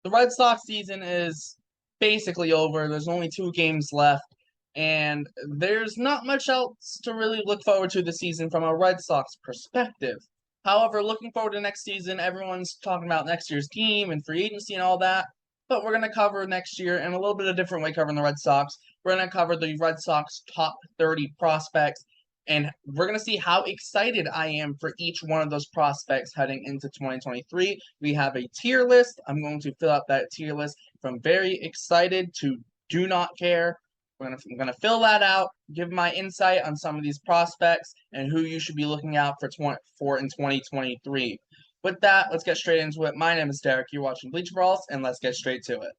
The Red Sox season is basically over. There's only 2 games left, and there's not much else to really look forward to this season from a Red Sox perspective. However, looking forward to next season, everyone's talking about next year's team and free agency and all that. But we're going to cover next year in a little bit of a different way covering the Red Sox. We're going to cover the Red Sox top 30 prospects, and we're going to see how excited I am for each one of those prospects heading into 2023. We have a tier list. I'm going to fill out that tier list from very excited to do not care. I'm gonna fill that out, give my insight on some of these prospects and who you should be looking out for in 2023. With that, let's get straight into it. My name is Derek. You're watching Bleacher Brawls, and let's get straight to it.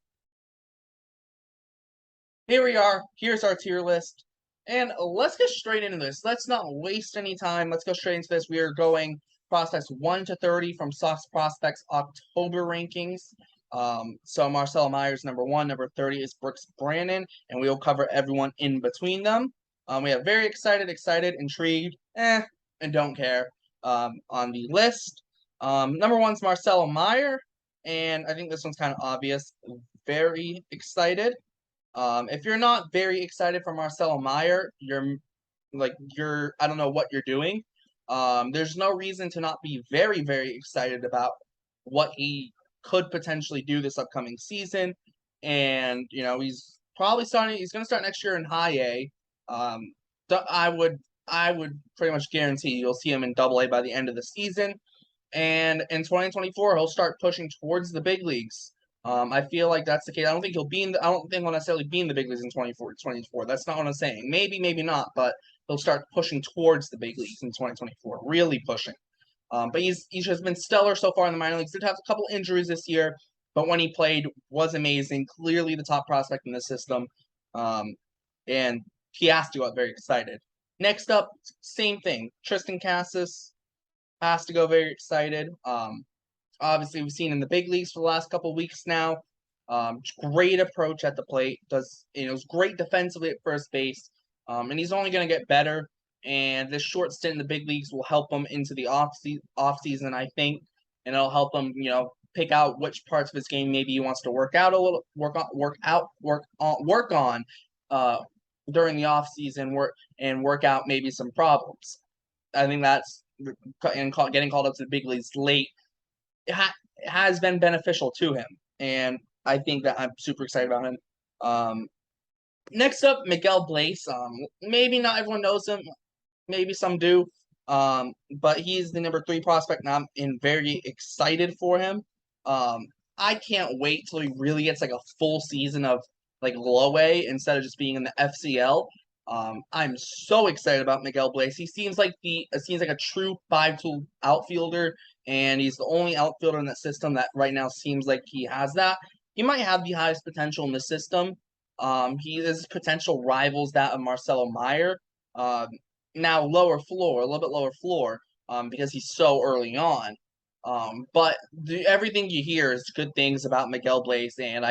Here we are. Here's our tier list. And let's get straight into this. Let's not waste any time. Let's go straight into this. We are going prospects 1 to 30 from Sox Prospects October rankings. So Marcelo Myers, number 1. Number 30 is Brooks Brannon, and we'll cover everyone in between them. We have very excited, intrigued, and don't care on the list. Number 1 is Marcelo Meyer, and I think this one's kind of obvious. Very excited. If you're not very excited for Marcelo Meyer, I don't know what you're doing. There's no reason to not be very, very excited about what he could potentially do this upcoming season. And, he's going to start next year in high A. I would pretty much guarantee you'll see him in double A by the end of the season. And in 2024, he'll start pushing towards the big leagues. I feel like that's the case. I don't think he'll necessarily be in the big leagues in 2024. That's not what I'm saying. Maybe, maybe not, but he'll start pushing towards the big leagues in 2024. Really pushing. But he's just been stellar so far in the minor leagues. Did have a couple injuries this year, but when he played, was amazing. Clearly the top prospect in the system. And he has to go out very excited. Next up, same thing. Tristan Casas has to go very excited. Obviously, we've seen in the big leagues for the last couple of weeks now. Great approach at the plate. Does great defensively at first base. And he's only going to get better. And this short stint in the big leagues will help him into the off season, I think, and it'll help him, pick out which parts of his game maybe he wants to work on during the off season, work out maybe some problems. I think that's getting called up to the big leagues late. It has been beneficial to him, and I think that I'm super excited about him. Next up, Miguel Bleacher. Maybe not everyone knows him. Maybe some do. But he's the number 3 prospect, and I'm very excited for him. I can't wait till he really gets like a full season of like low A instead of just being in the FCL. I'm so excited about Miguel Bleacher. He seems like a true 5-tool outfielder, and he's the only outfielder in that system that right now seems like he has that. He might have the highest potential in the system. His potential rivals that of Marcelo Meyer. Now a little bit lower floor, because he's so early on. But everything you hear is good things about Miguel Bleacher, and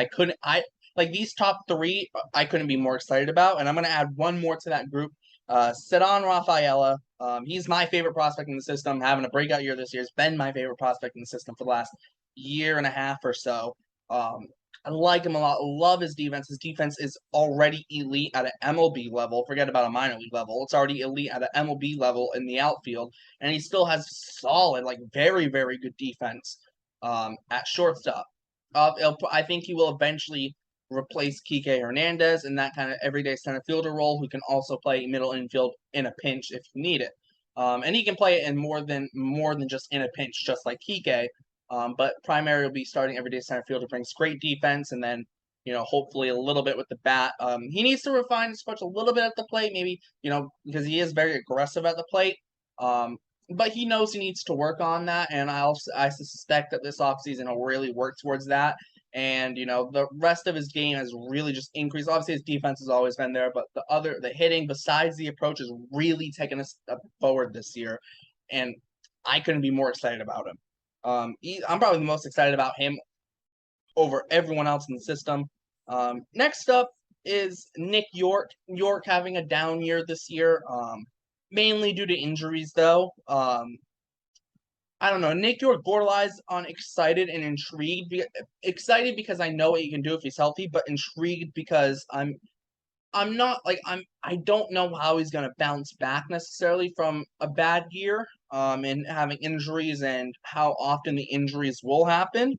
these top 3, I couldn't be more excited about, and I'm going to add one more to that group. Ceddanne Rafaela. He's my favorite prospect in the system, having a breakout year this year. Has been my favorite prospect in the system for the last year and a half or so. I like him a lot. Love his defense. His defense is already elite at an MLB level. Forget about a minor league level. It's already elite at an MLB level in the outfield, and he still has solid, very, very good defense at shortstop. I think he will eventually replace Kike Hernandez in that kind of everyday center fielder role, who can also play middle infield in a pinch if you need it. And he can play it in more than just in a pinch, just like Kike. But primarily will be starting everyday center fielder, brings great defense, and then hopefully a little bit with the bat. He needs to refine his approach a little bit at the plate, maybe because he is very aggressive at the plate. But he knows he needs to work on that, and I suspect that this offseason he'll really work towards that. And the rest of his game has really just increased. Obviously, his defense has always been there, but the hitting, besides the approach, is really taking a step forward this year, and I couldn't be more excited about him. I'm probably the most excited about him over everyone else in the system. Next up is Nick Yorke. Yorke having a down year this year, mainly due to injuries, though. I don't know. Nick York borderlines on excited and intrigued. Excited because I know what he can do if he's healthy, but intrigued because I'm not like I don't know how he's gonna bounce back necessarily from a bad year, and having injuries and how often the injuries will happen.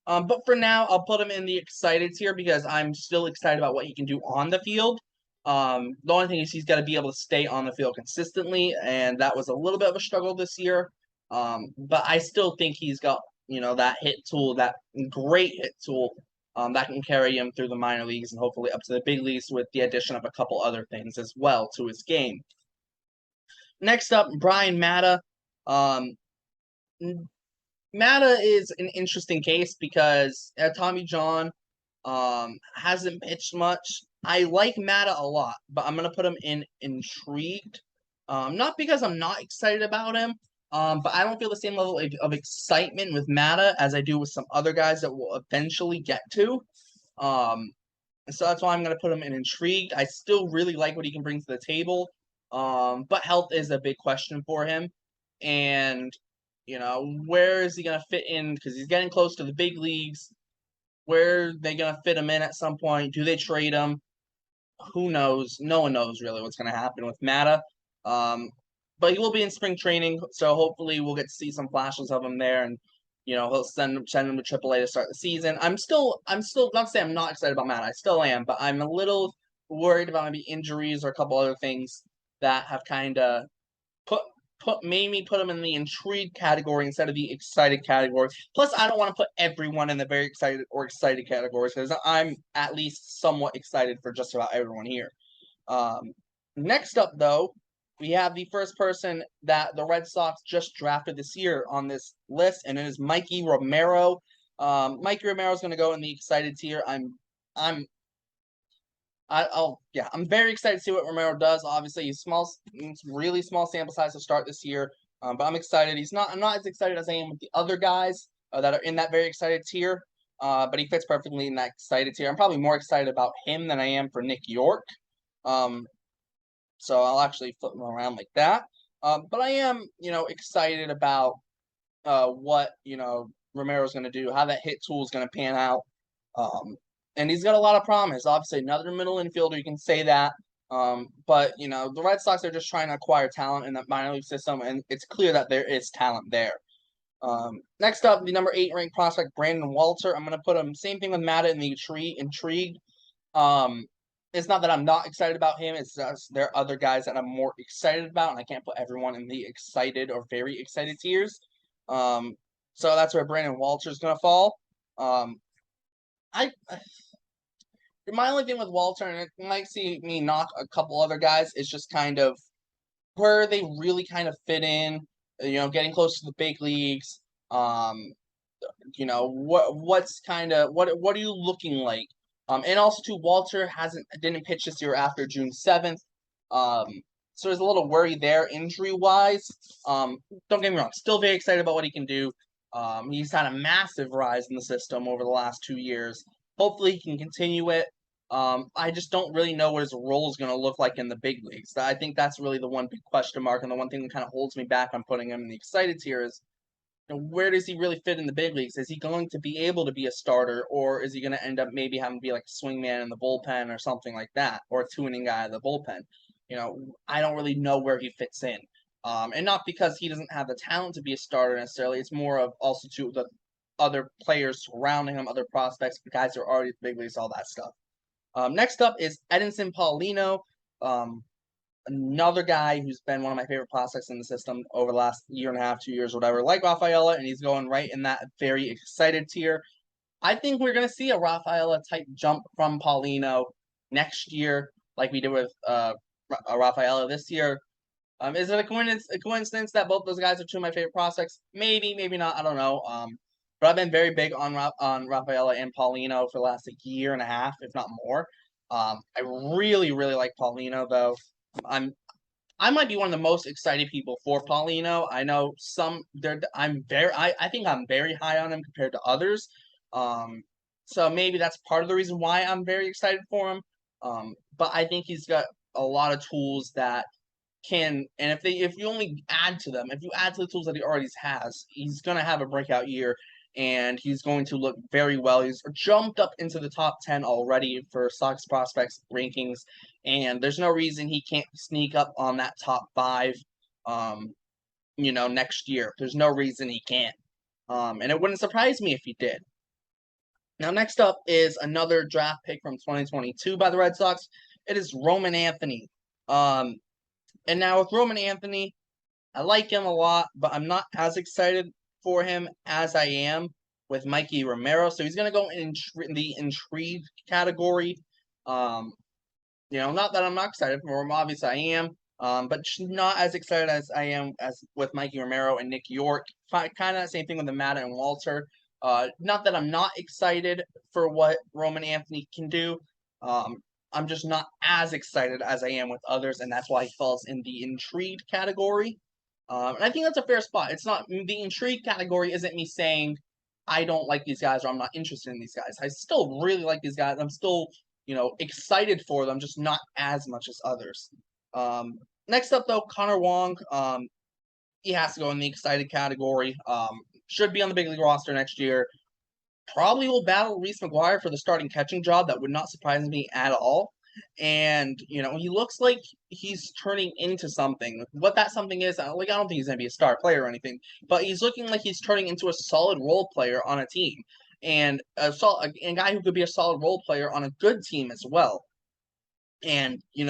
But for now, I'll put him in the excited tier because I'm still excited about what he can do on the field. The only thing is he's got to be able to stay on the field consistently, and that was a little bit of a struggle this year. But I still think he's got that hit tool, that great hit tool, that can carry him through the minor leagues and hopefully up to the big leagues with the addition of a couple other things as well to his game. Next up, Brian Mata. Um, Mata is an interesting case because Tommy John hasn't pitched much. I like Mata a lot, but I'm gonna put him in intrigued. Not because I'm not excited about him, but I don't feel the same level of excitement with Mata as I do with some other guys that we'll eventually get to. Um, so that's why I'm gonna put him in intrigued. I still really like what he can bring to the table. But health is a big question for him. And where is he gonna fit in? Because he's getting close to the big leagues. Where are they gonna fit him in at some point? Do they trade him? Who knows? No one knows really what's gonna happen with Mata. Um, but he will be in spring training, so hopefully we'll get to see some flashes of him there, and he'll send him to AAA to start the season. I'm still not to say I'm not excited about Mata. I still am, but I'm a little worried about maybe injuries or a couple other things that have kind of put made me put him in the intrigued category instead of the excited category. Plus, I don't want to put everyone in the very excited or excited categories because I'm at least somewhat excited for just about everyone here. Next up, though, we have the first person that the Red Sox just drafted this year on this list, and it is Mikey Romero. Mikey Romero is going to go in the excited tier. I'm I'm very excited to see what Romero does. Obviously, it's really small sample size to start this year, but I'm excited. I'm not as excited as I am with the other guys that are in that very excited tier, but he fits perfectly in that excited tier. I'm probably more excited about him than I am for Nick York. So I'll actually flip him around like that. But I am, excited about what Romero's going to do, how that hit tool is going to pan out. And he's got a lot of promise. Obviously, another middle infielder, you can say that. But the Red Sox are just trying to acquire talent in that minor league system, and it's clear that there is talent there. Next up, the number 8 ranked prospect Brandon Walter. I'm gonna put him same thing with Mata in the intrigued. It's not that I'm not excited about him. It's just there are other guys that I'm more excited about, and I can't put everyone in the excited or very excited tiers. So that's where Brandon Walter's gonna fall. I my only thing with Walter, and it might see me knock a couple other guys, is just kind of where they really kind of fit in. Getting close to the big leagues. What's kind of what are you looking like? And also too, Walter didn't pitch this year after June 7th. So there's a little worry there injury wise. Don't get me wrong, still very excited about what he can do. He's had a massive rise in the system over the last 2 years. Hopefully he can continue it. I just don't really know what his role is going to look like in the big leagues. I think that's really the one big question mark and the one thing that kind of holds me back on putting him in the excited tier is where does he really fit in the big leagues? Is he going to be able to be a starter, or is he going to end up maybe having to be like a swingman in the bullpen or something like that, or a 2 inning guy in the bullpen? I don't really know where he fits in. And not because he doesn't have the talent to be a starter necessarily. It's more of also to the other players surrounding him, other prospects, guys who are already at the big leagues, all that stuff. Next up is Edinson Paulino. Another guy who's been one of my favorite prospects in the system over the last year and a half, 2 years, whatever, like Rafaela, and he's going right in that very excited tier. I think we're going to see a Rafaela type jump from Paulino next year, like we did with Rafaela this year. Is it a coincidence that both those guys are two of my favorite prospects? Maybe, maybe not. I don't know. But I've been very big on Rafaela and Paulino for the last year and a half, if not more. I really, really like Paulino though. I might be one of the most excited people for Paulino. I know I think I'm very high on him compared to others. So maybe that's part of the reason why I'm very excited for him. But I think he's got a lot of tools that can, and if you only add to them, if you add to the tools that he already has, he's gonna have a breakout year, and he's going to look very well. He's jumped up into the top 10 already for Sox prospects rankings, and there's no reason he can't sneak up on that top 5. Next year. There's no reason he can't. And it wouldn't surprise me if he did. Now, next up is another draft pick from 2022 by the Red Sox. It is Roman Anthony. And now with Roman Anthony, I like him a lot, but I'm not as excited for him as I am with Mikey Romero. So he's going to go in the intrigue category. Not that I'm not excited for him. Obviously, I am. But not as excited as I am as with Mikey Romero and Nick York. Kind of the same thing with the Matta and Walter. Not that I'm not excited for what Roman Anthony can do. I'm just not as excited as I am with others, and that's why he falls in the intrigued category. And I think that's a fair spot. It's not the intrigue category. Isn't me saying I don't like these guys or I'm not interested in these guys. I still really like these guys. I'm still excited for them, just not as much as others. Next up, though, Connor Wong. He has to go in the excited category. Should be on the big league roster next year. Probably will battle Reese McGuire for the starting catching job. That would not surprise me at all. And he looks like he's turning into something. What that something is, I don't think he's gonna be a star player or anything, but he's looking like he's turning into a solid role player on a team, and a guy who could be a solid role player on a good team as well. And you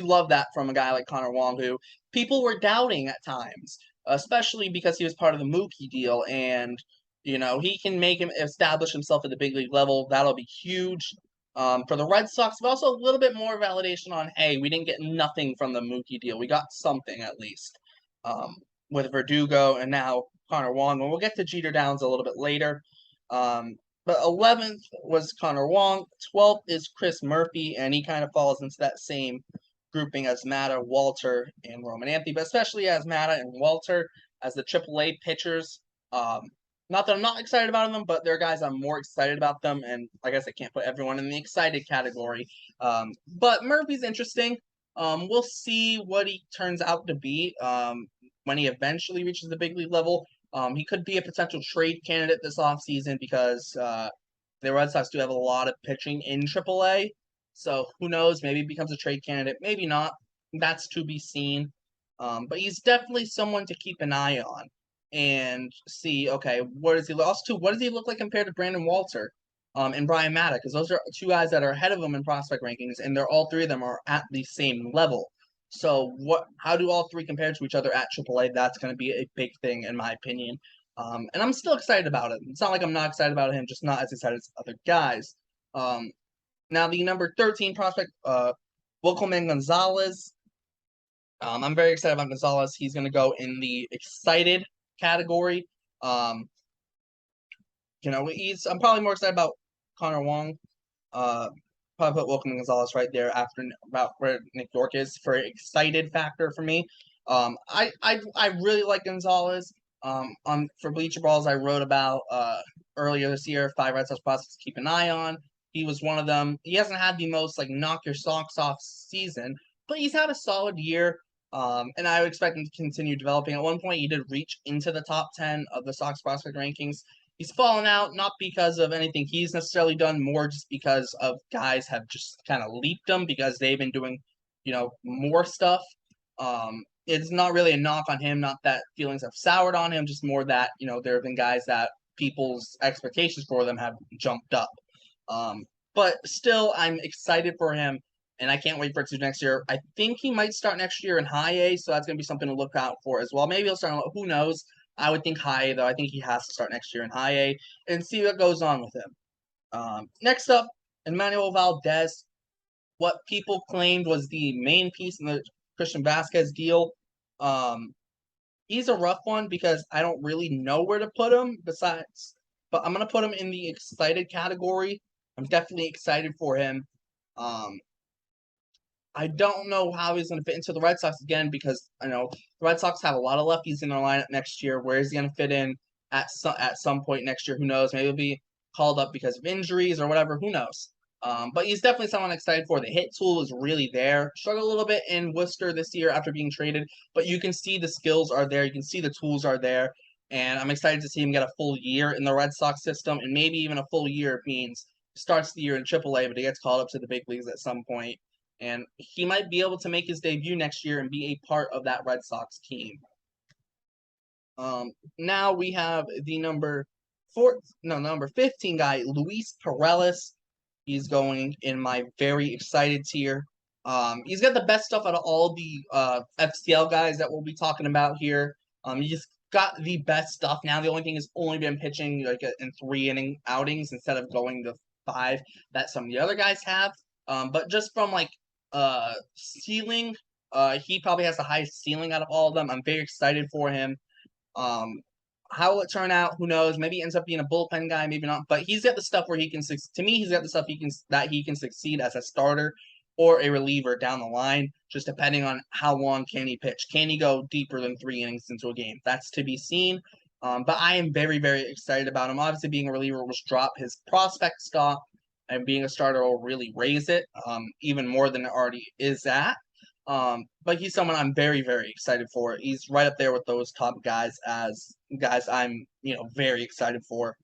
love that from a guy like Connor Wong, who people were doubting at times, especially because he was part of the Mookie deal, and he can make him establish himself at the big league level. That'll be huge for the Red Sox, but also a little bit more validation on, hey, we didn't get nothing from the Mookie deal. We got something at least with Verdugo and now Connor Wong. And we'll get to Jeter Downs a little bit later. But 11th was Connor Wong. 12th is Chris Murphy, and he kind of falls into that same grouping as Matta, Walter, and Roman Anthony, but especially as Matta and Walter as the AAA pitchers. Not that I'm not excited about them, but there are guys I'm more excited about them, and I guess I can't put everyone in the excited category. But Murphy's interesting. We'll see what he turns out to be when he eventually reaches the big league level. He could be a potential trade candidate this offseason because the Red Sox do have a lot of pitching in AAA. So who knows? Maybe he becomes a trade candidate. Maybe not. That's to be seen. But he's definitely someone to keep an eye on and see, okay, what does he look? Also, what does he look like compared to Brandon Walter and Brian Matta? Because those are two guys that are ahead of him in prospect rankings, and all three of them are at the same level. So how do all three compare to each other at AAA? That's going to be a big thing in my opinion. And I'm still excited about it. It's not like I'm not excited about him, just not as excited as other guys. Now the number 13 prospect, Wilkelman Gonzalez. I'm very excited about Gonzalez. He's going to go in the excited category. I'm probably more excited about Connor Wong. Probably put Wilkelman Gonzalez right there after about where Nick York is for excited factor for me. I really like Gonzalez. For Bleacher Brawls, I wrote about earlier this year 5 Red Sox prospects to keep an eye on. He was one of them. He hasn't had the most knock your socks off season, but he's had a solid year. And I would expect him to continue developing. At one point, he did reach into the top 10 of the Sox prospect rankings. He's fallen out, not because of anything he's necessarily done, more just because of guys have just kind of leaped him because they've been doing, more stuff. It's not really a knock on him, not that feelings have soured on him, just more that, there have been guys that people's expectations for them have jumped up. But still, I'm excited for him, and I can't wait for it to next year. I think he might start next year in High A, so that's going to be something to look out for as well. Maybe he'll start, who knows? I would think High A, though. I think he has to start next year in High A and see what goes on with him. Next up, Emmanuel Valdez. What people claimed was the main piece in the Christian Vasquez deal. He's a rough one because I don't really know where to put him but I'm going to put him in the excited category. I'm definitely excited for him. I don't know how he's going to fit into the Red Sox again because the Red Sox have a lot of lefties in their lineup next year. Where is he going to fit in at some point next year? Who knows? Maybe he'll be called up because of injuries or whatever. Who knows? But he's definitely someone excited for. The hit tool is really there. Struggled a little bit in Worcester this year after being traded, but you can see the skills are there. You can see the tools are there. And I'm excited to see him get a full year in the Red Sox system, and maybe even a full year means starts the year in AAA, but he gets called up to the big leagues at some point. And he might be able to make his debut next year and be a part of that Red Sox team. Now we have the number 15 guy, Luis Perales. He's going in my very excited tier. He's got the best stuff out of all the FCL guys that we'll be talking about here. He's got the best stuff. Now the only thing is only been pitching like in 3 inning outings instead of going to 5 that some of the other guys have. But just from like ceiling, he probably has the highest ceiling out of all of them. I'm very excited for him. How will it turn out? Who knows? Maybe he ends up being a bullpen guy, maybe not. But he's got the stuff where he can. To me, he's got the stuff he can succeed as a starter or a reliever down the line. Just depending on how long can he pitch. Can he go deeper than 3 innings into a game? That's to be seen. But I am very, very excited about him. Obviously, being a reliever will drop his prospect stock, and being a starter will really raise it, even more than it already is at. But he's someone I'm very, very excited for. He's right up there with those top guys as guys I'm, very excited for.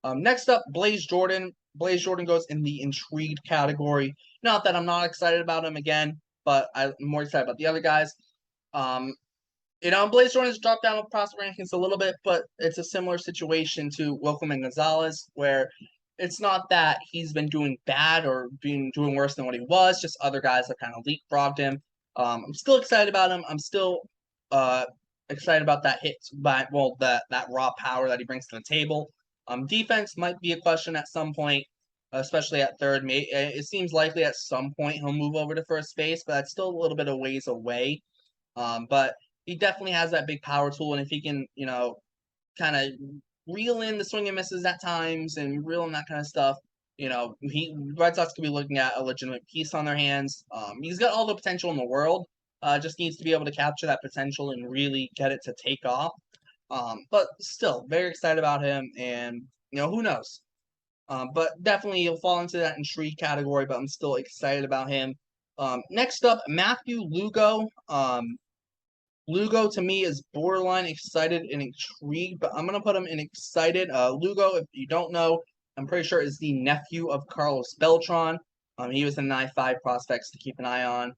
Next up, Blaze Jordan. Blaze Jordan goes in the intrigued category. Not that I'm not excited about him again, but I'm more excited about the other guys. Blaze Jordan's dropped down with prospect rankings a little bit, but it's a similar situation to Wilkerman Gonzalez, where it's not that he's been doing bad or doing worse than what he was, just other guys have kind of leapfrogged him. I'm still excited about him. I'm still excited about that hit, that raw power that he brings to the table. Defense might be a question at some point, especially at third. It seems likely at some point he'll move over to first base, but that's still a little bit of ways away. But he definitely has that big power tool, and if he can, kind of reel in the swing and misses at times and reel in that kind of stuff, Red Sox could be looking at a legitimate piece on their hands. He's got all the potential in the world. Just needs to be able to capture that potential and really get it to take off. But still, very excited about him, and who knows? But definitely he'll fall into that intrigue category. But I'm still excited about him. Next up, Matthew Lugo. Lugo to me is borderline excited and intrigued, but I'm gonna put him in excited. Lugo, if you don't know, I'm pretty sure is the nephew of Carlos Beltran. He was in the 5 prospects to keep an eye on.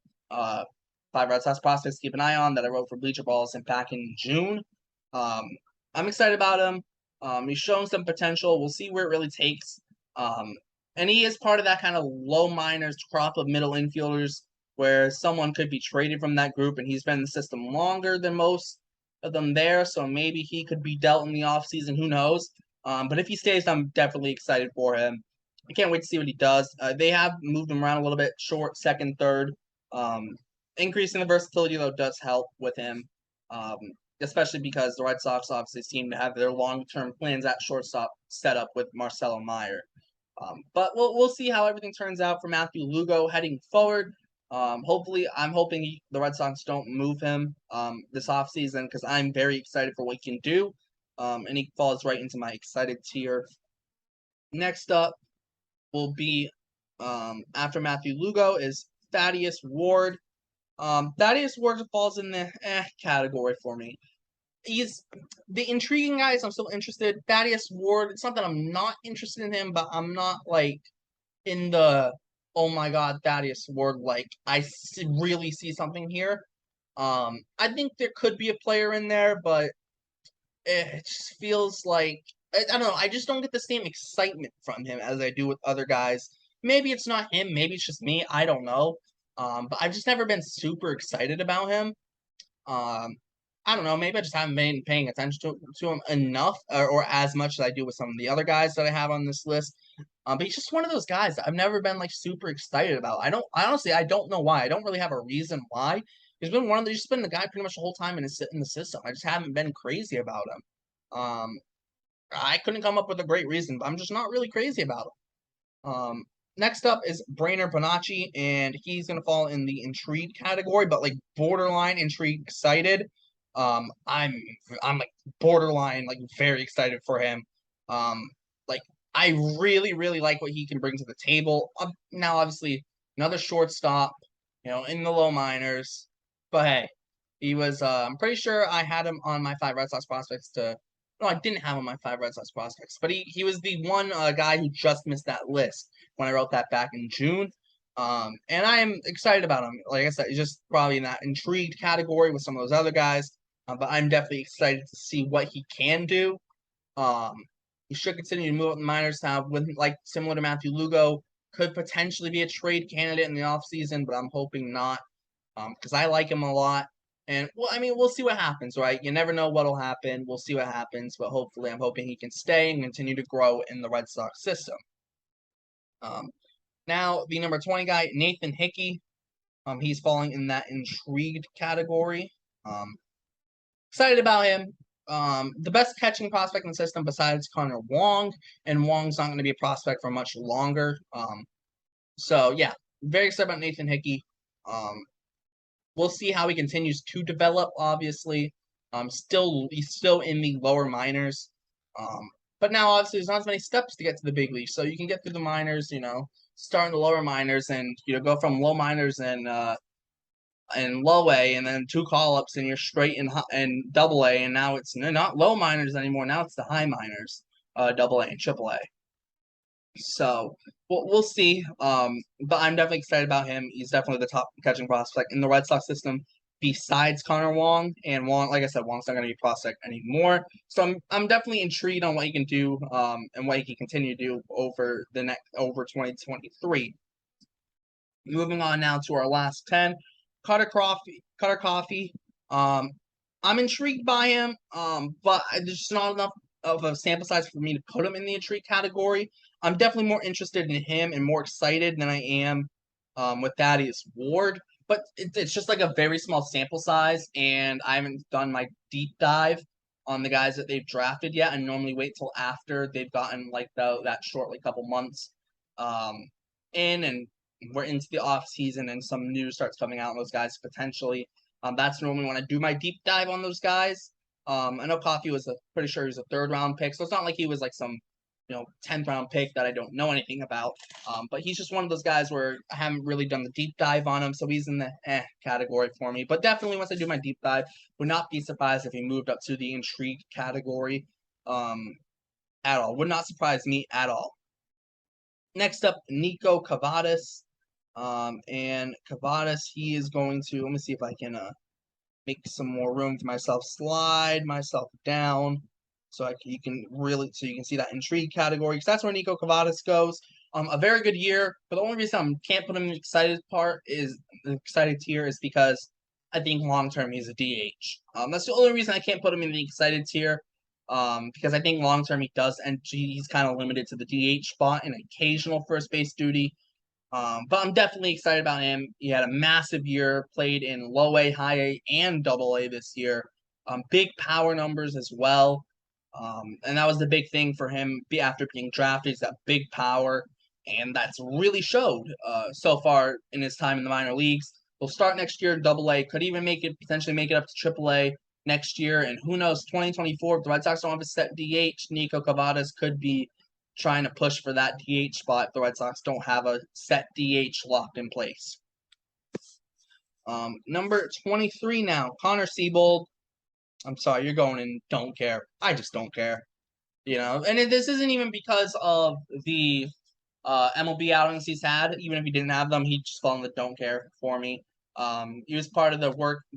5 Red Sox prospects to keep an eye on that I wrote for Bleacher Brawls and back in June. I'm excited about him. He's showing some potential. We'll see where it really takes. And he is part of that kind of low minors crop of middle infielders where someone could be traded from that group, and he's been in the system longer than most of them there, so maybe he could be dealt in the offseason. Who knows? But if he stays, I'm definitely excited for him. I can't wait to see what he does. They have moved him around a little bit, short, second, third. Increasing the versatility, though, does help with him, especially because the Red Sox obviously seem to have their long-term plans at shortstop set up with Marcelo Meyer. But we'll see how everything turns out for Matthew Lugo heading forward. Hopefully, I'm hoping the Red Sox don't move him this offseason because I'm very excited for what he can do. And he falls right into my excited tier. Next up will be, after Matthew Lugo, is Thaddeus Ward. Thaddeus Ward falls in the category for me. He's the intriguing guys. I'm still interested. Thaddeus Ward, it's not that I'm not interested in him, but I'm not like in the oh my god, Thaddeus Ward, like really see something here. I think there could be a player in there, but it just feels like I don't know. I just don't get the same excitement from him as I do with other guys. Maybe it's not him. Maybe it's just me. I don't know. But I've just never been super excited about him. Um, I don't know. Maybe I just haven't been paying attention to him enough or as much as I do with some of the other guys that I have on this list. But he's just one of those guys that I've never been like super excited about. I don't know why. I don't really have a reason why. He's been he's just been the guy pretty much the whole time in the system. I just haven't been crazy about him. I couldn't come up with a great reason, but I'm just not really crazy about him. Next up is Brainer Bonacci, and he's gonna fall in the intrigued category, but like borderline intrigued, excited. I'm like borderline like very excited for him. Like I really, really like what he can bring to the table. Now, obviously, another shortstop, in the low minors. But hey, he was. I'm pretty sure I had him on my 5 Red Sox prospects to. No, I didn't have him on my 5 Red Sox prospects, but he was the one guy who just missed that list when I wrote that back in June. And I am excited about him. Like I said, he's just probably in that intrigued category with some of those other guys. But I'm definitely excited to see what he can do. Um, he should continue to move up the minors now, with like similar to Matthew Lugo, could potentially be a trade candidate in the offseason, but I'm hoping not, because I like him a lot. And well, I mean, we'll see what happens, right? You never know what'll happen. We'll see what happens, but hopefully, I'm hoping he can stay and continue to grow in the Red Sox system. Um, Now the number 20 guy, Nathan Hickey. He's falling in that intrigued category. Excited about him. The best catching prospect in the system besides Connor Wong, and Wong's not going to be a prospect for much longer. So yeah, very excited about Nathan Hickey. We'll see how he continues to develop. Obviously, he's still in the lower minors. But now obviously there's not as many steps to get to the big leagues, so you can get through the minors. Start in the lower minors and go from low minors and low A, and then 2 call-ups, and you're straight in double A, and now it's not low minors anymore. Now it's the high minors, double A and triple A. So we'll see. But I'm definitely excited about him. He's definitely the top catching prospect in the Red Sox system besides Connor Wong. And Wong, like I said, Wong's not going to be a prospect anymore. So I'm definitely intrigued on what he can do, and what he can continue to do over 2023. Moving on now to our last 10. Cutter Coffee. I'm intrigued by him, but there's just not enough of a sample size for me to put him in the intrigue category. I'm definitely more interested in him and more excited than I am with Thaddeus Ward. But it's just like a very small sample size, and I haven't done my deep dive on the guys that they've drafted yet. I normally wait till after they've gotten like that short couple months in, and we're into the off season and some news starts coming out on those guys potentially. That's normally when I do my deep dive on those guys. I know Coffee was pretty sure he was a 3rd round pick, so it's not like he was like some 10th round pick that I don't know anything about. But he's just one of those guys where I haven't really done the deep dive on him, so he's in the category for me. But definitely once I do my deep dive, would not be surprised if he moved up to the intrigue category at all. Would not surprise me at all. Next up, Nico Cavadas. And Cavadas, he is going to, let me see if I can make some more room for myself, slide myself down so you can see that intrigue category, because that's where Nico Cavadas goes. A very good year, but the only reason I can't put him in the excited tier is because I think long term he's a DH. That's the only reason I can't put him in the excited tier. Because I think long term he does, and he's kind of limited to the DH spot and occasional first base duty. But I'm definitely excited about him. He had a massive year, played in low A, high A, and double A this year. Big power numbers as well. And that was the big thing for him after being drafted. He's got big power, and that's really showed so far in his time in the minor leagues. He'll start next year in double A, could even potentially make it up to triple A next year. And who knows, 2024, if the Red Sox don't have a set DH, Nico Cavadas could be trying to push for that DH spot if the Red Sox don't have a set DH locked in place. Number 23 now, Connor Seabold. I'm sorry, you're going in don't care. I just don't care. And this isn't even because of the MLB outings he's had. Even if he didn't have them, he just fell in the don't care for me. He was part of the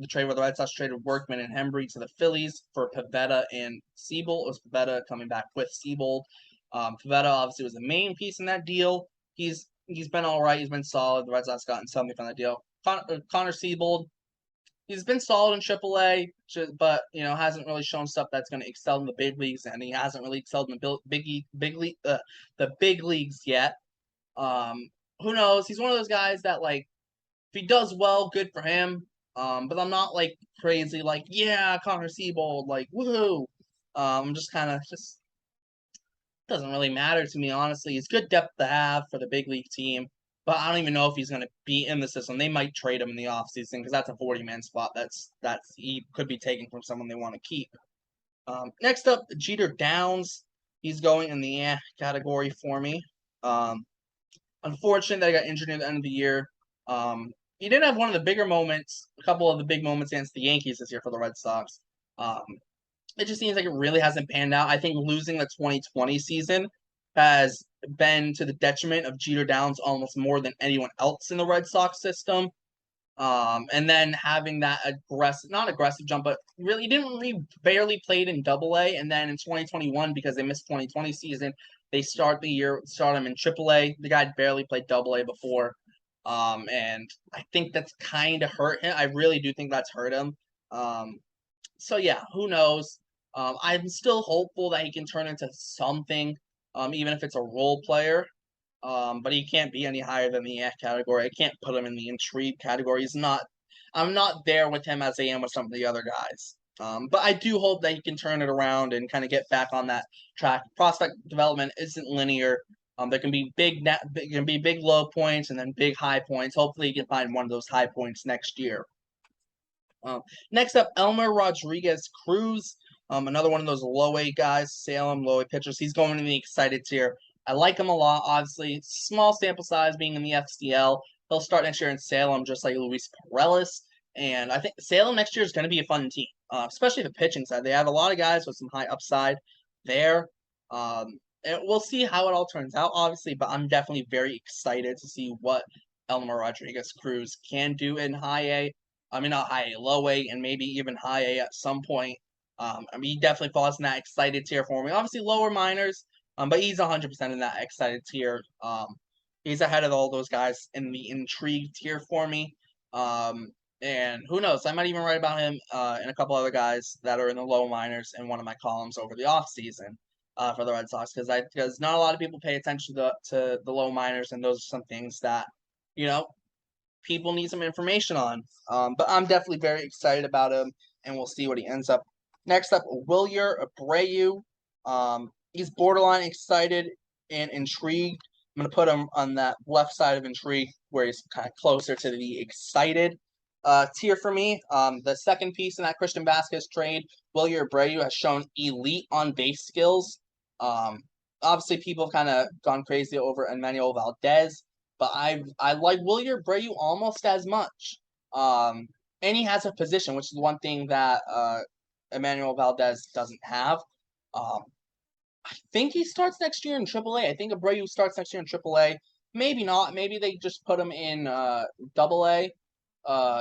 trade where the Red Sox traded Workman and Hembree to the Phillies for Pivetta and Seabold. It was Pivetta coming back with Seabold. Pivetta obviously was the main piece in that deal. He's been all right. He's been solid. The Red Sox gotten something from that deal. Connor Seabold, he's been solid in AAA, but hasn't really shown stuff that's going to excel in the big leagues, and he hasn't really excelled in the big leagues yet. Who knows? He's one of those guys that if he does well, good for him. But I'm not crazy yeah, Connor Seabold, woohoo. I'm just kind of doesn't really matter to me, honestly. He's good depth to have for the big league team, but I don't even know if he's going to be in the system. They might trade him in the offseason because that's a 40-man spot that's he could be taken from someone they want to keep. Next up, Jeter Downs. He's going in the category for me. Unfortunate that he got injured at the end of the year. He did have one of the bigger moments, a couple of the big moments against the Yankees this year for the Red Sox. It just seems like it really hasn't panned out. I think losing the 2020 season has been to the detriment of Jeter Downs almost more than anyone else in the Red Sox system. And then having that not aggressive jump, but really barely played in Double-A, and then in 2021 because they missed 2020 season, they start him in Triple-A. The guy barely played Double-A before, and I think that's kind of hurt him. I really do think that's hurt him. So yeah, who knows? I'm still hopeful that he can turn into something, even if it's a role player. But he can't be any higher than the category. I can't put him in the intrigue category. I'm not there with him as I am with some of the other guys. But I do hope that he can turn it around and kind of get back on that track. Prospect development isn't linear. There can be big low points and then big high points. Hopefully, he can find one of those high points next year. Next up, Elmer Rodriguez Cruz. Another one of those low A guys, Salem low A pitchers. He's going in the excited tier. I like him a lot, obviously. Small sample size being in the FCL. He'll start next year in Salem, just like Luis Perales. And I think Salem next year is going to be a fun team, especially the pitching side. They have a lot of guys with some high upside there. And we'll see how it all turns out, obviously, but I'm definitely very excited to see what Elmer Rodriguez Cruz can do in high A. I mean, not high A, low A, and maybe even high A at some point. He definitely falls in that excited tier for me. Obviously, lower minors. But he's 100% in that excited tier. He's ahead of all those guys in the intrigue tier for me. And who knows? I might even write about him and a couple other guys that are in the low minors in one of my columns over the off season for the Red Sox because not a lot of people pay attention to the low minors, and those are some things that people need some information on. But I'm definitely very excited about him, and we'll see what he ends up. Next up, Wilyer Abreu. He's borderline excited and intrigued. I'm going to put him on that left side of intrigue where he's kind of closer to the excited tier for me. The second piece in that Christian Vasquez trade, Wilyer Abreu has shown elite on-base skills. Obviously, people have kind of gone crazy over Emmanuel Valdez, but I like Wilyer Abreu almost as much. And he has a position, which is one thing that Emmanuel Valdez doesn't have. I think he starts next year in AAA. I think Abreu starts next year in AAA. Maybe not. Maybe they just put him in AA.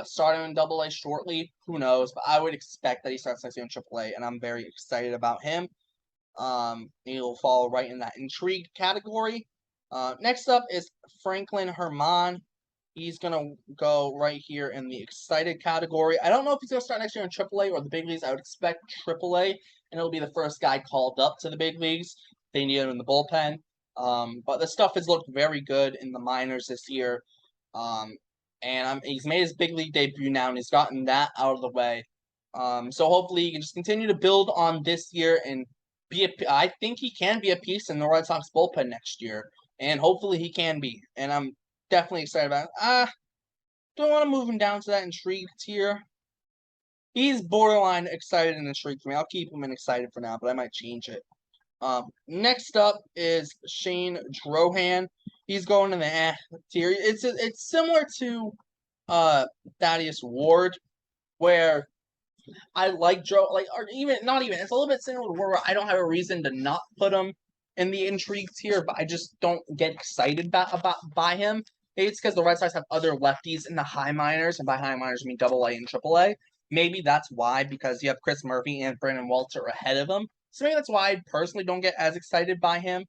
Start him in AA shortly. Who knows? But I would expect that he starts next year in AAA, and I'm very excited about him. He'll fall right in that intrigue category. Next up is Franklin Herman. He's going to go right here in the excited category. I don't know if he's going to start next year in AAA or the big leagues. I would expect AAA, and it'll be the first guy called up to the big leagues. They need him in the bullpen. But the stuff has looked very good in the minors this year. And he's made his big league debut now, and he's gotten that out of the way. So hopefully he can just continue to build on this year and I think he can be a piece in the Red Sox bullpen next year. And hopefully he can be. And I'm definitely excited about it. Don't want to move him down to that intrigue tier. He's borderline excited and intrigued for me. I'll keep him in excited for now, but I might change it. Next up is Shane Drohan. He's going in the tier. It's similar to Thaddeus Ward, where I like Joe, or even not even. It's a little bit similar to where I don't have a reason to not put him in the intrigue tier, but I just don't get excited by him. Maybe it's because the Red Sox have other lefties in the high minors, and by high minors I mean AA and AAA. Maybe that's why, because you have Chris Murphy and Brandon Walter ahead of him. So maybe that's why I personally don't get as excited by him.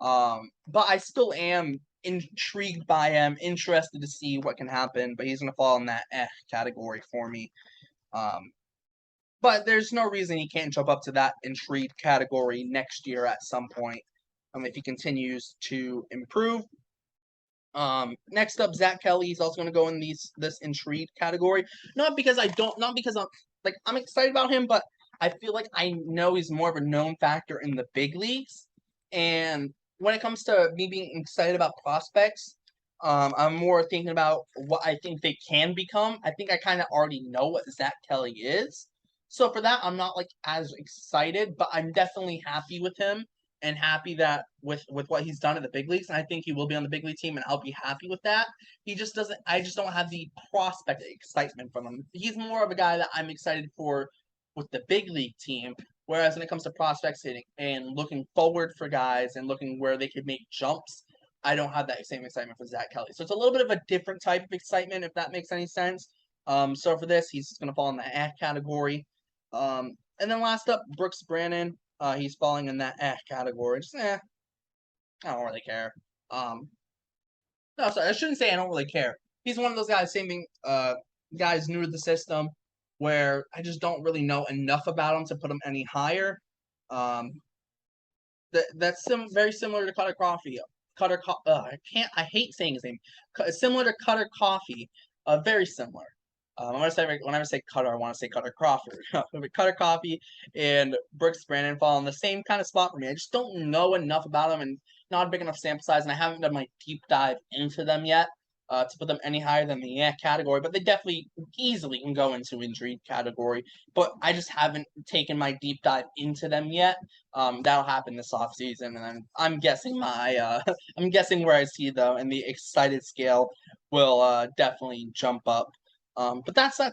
But I still am intrigued by him, interested to see what can happen. But he's going to fall in that category for me. But there's no reason he can't jump up to that intrigued category next year at some point if he continues to improve. Next up, Zach Kelly. He's also going to go in this intrigued category. Not because I'm excited about him, but I feel like I know he's more of a known factor in the big leagues. And when it comes to me being excited about prospects, I'm more thinking about what I think they can become. I think I kind of already know what Zach Kelly is. So for that, I'm not as excited, but I'm definitely happy with him. and happy that with what he's done at the big leagues, and I think he will be on the big league team, and I'll be happy with that. He just doesn't. I just don't have the prospect excitement from him. He's more of a guy that I'm excited for with the big league team. Whereas when it comes to prospects hitting and looking forward for guys and looking where they could make jumps, I don't have that same excitement for Zach Kelly. So it's a little bit of a different type of excitement, if that makes any sense. So for this, he's going to fall in the category. And then last up, Brooks Brannon. He's falling in that category. Just I don't really care. No, sorry, I shouldn't say I don't really care. He's one of those guys, guys new to the system, where I just don't really know enough about him to put him any higher. That's very similar to Cutter Coffee. I hate saying his name. Similar to Cutter Coffee. Very similar. Whenever I say Cutter, I want to say Cutter Crawford. Cutter Coffee and Brooks Brannon fall in the same kind of spot for me. I just don't know enough about them and not a big enough sample size, and I haven't done my deep dive into them yet to put them any higher than the category. But they definitely easily can go into injury category. But I just haven't taken my deep dive into them yet. That'll happen this offseason, and then I'm guessing I'm guessing where I see them, and the excited scale will definitely jump up. But that's the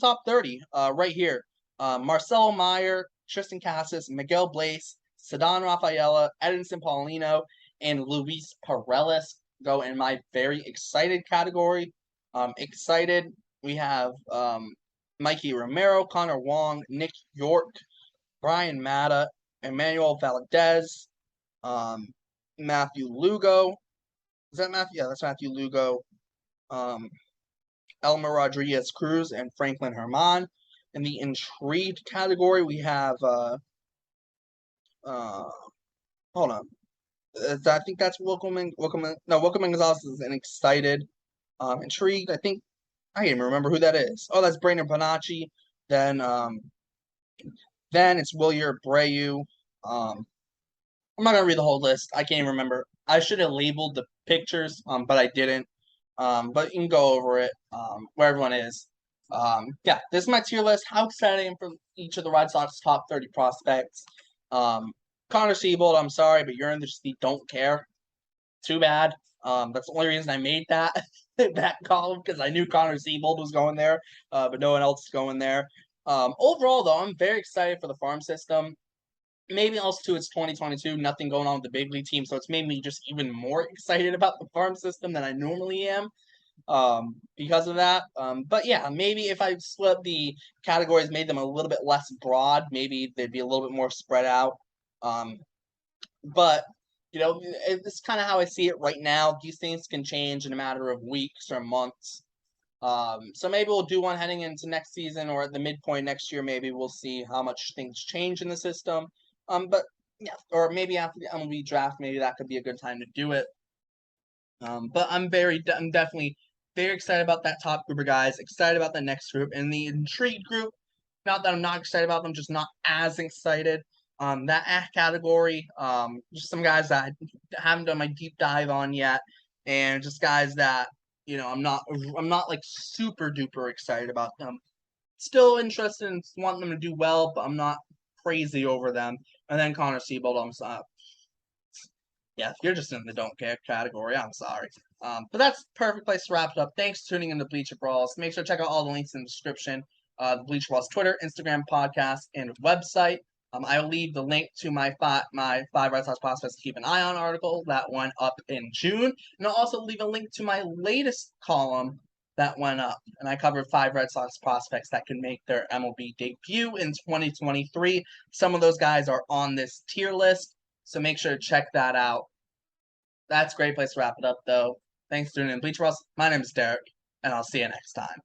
top 30 right here. Marcelo Meyer, Tristan Casas, Miguel Blaze, Ceddanne Rafaela, Edinson Paulino, and Luis Paredes go in my very excited category. Excited, we have Mikey Romero, Connor Wong, Nick York, Brian Matta, Emmanuel Valdez, Matthew Lugo. Is that Matthew? Yeah, that's Matthew Lugo. Elmer Rodriguez Cruz and Franklin Herman. In the intrigued category, we have hold on. I think that's Wilkelman. Wilkelman Gonzalez is an excited. Intrigued. I can't even remember who that is. Oh, that's Brandon Bonacci. Then it's Wilyer Abreu. I'm not gonna read the whole list. I can't even remember. I should have labeled the pictures, but I didn't. But you can go over it where everyone is. Yeah, this is my tier list. How excited I am for each of the Red Sox top 30 prospects. Connor Seabold, I'm sorry, but you're in the don't care. Too bad. That's the only reason I made that that column, because I knew Connor Seabold was going there, but no one else is going there. Overall, though, I'm very excited for the farm system. Maybe also too, it's 2022, nothing going on with the big league team, so it's made me just even more excited about the farm system than I normally am. Because of that. But yeah, maybe if I split the categories, made them a little bit less broad, maybe they'd be a little bit more spread out. But it's kind of how I see it right now. These things can change in a matter of weeks or months. So maybe we'll do one heading into next season, or at the midpoint next year. Maybe we'll see how much things change in the system. But yeah, or maybe after the MLB draft, maybe that could be a good time to do it. But I'm definitely very excited about that top group of guys. Excited about the next group, and the intrigued group. Not that I'm not excited about them, just not as excited. That category, just some guys that I haven't done my deep dive on yet, and just guys that I'm not like super duper excited about them. Still interested in wanting them to do well, but I'm not crazy over them. And then Connor Seabold, I'm sorry. Yeah, you're just in the don't care category. I'm sorry. But that's the perfect place to wrap it up. Thanks for tuning in to Bleacher Brawls. Make sure to check out all the links in the description. The Bleacher Brawls Twitter, Instagram, podcast, and website. I will leave the link to my five Red Sox prospects to keep an eye on article that went up in June, and I'll also leave a link to my latest column that went up, and I covered 5 Red Sox prospects that can make their MLB debut in 2023. Some of those guys are on this tier list, so make sure to check that out. That's a great place to wrap it up, though. Thanks for tuning in, Bleacher Brawls. My name is Derek, and I'll see you next time.